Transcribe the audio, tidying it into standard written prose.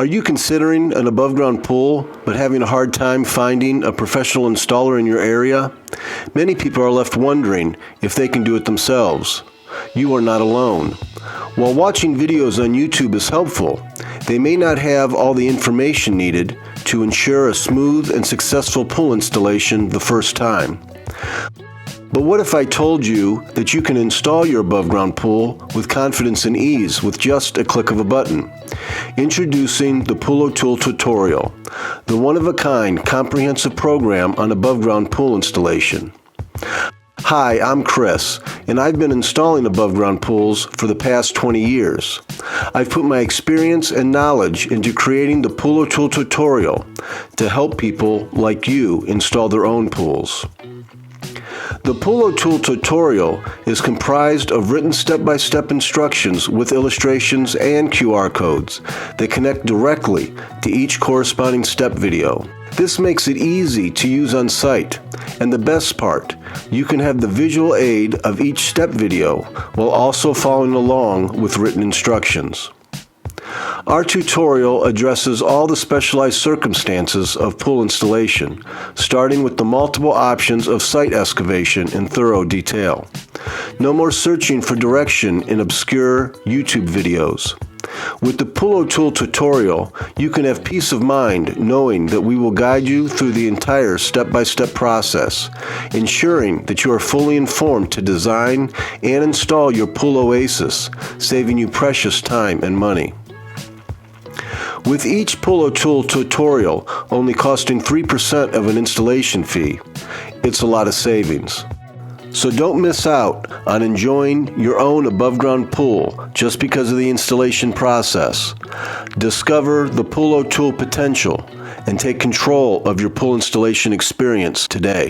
Are you considering an above-ground pool but having a hard time finding a professional installer in your area? Many people are left wondering if they can do it themselves. You are not alone. While watching videos on YouTube is helpful, they may not have all the information needed to ensure a smooth and successful pool installation the first time. But what if I told you that you can install your above-ground pool with confidence and ease with just a click of a button? Introducing the Pool Tool Tutorial, the one-of-a-kind comprehensive program on above-ground pool installation. Hi, I'm Chris, and I've been installing above-ground pools for the past 20 years. I've put my experience and knowledge into creating the Pool Tool Tutorial to help people like you install their own pools. The Pool Tool Tutorial is comprised of written step-by-step instructions with illustrations and QR codes that connect directly to each corresponding step video. This makes it easy to use on site, and the best part, you can have the visual aid of each step video while also following along with written instructions. Our tutorial addresses all the specialized circumstances of pool installation, starting with the multiple options of site excavation in thorough detail. No more searching for direction in obscure YouTube videos. With the Pool Tool Tutorial, you can have peace of mind knowing that we will guide you through the entire step-by-step process, ensuring that you are fully informed to design and install your pool oasis, saving you precious time and money. With each Pool Tool tutorial only costing 3% of an installation fee, it's a lot of savings. So don't miss out on enjoying your own above-ground pool just because of the installation process. Discover the Pool Tool potential and take control of your pool installation experience today.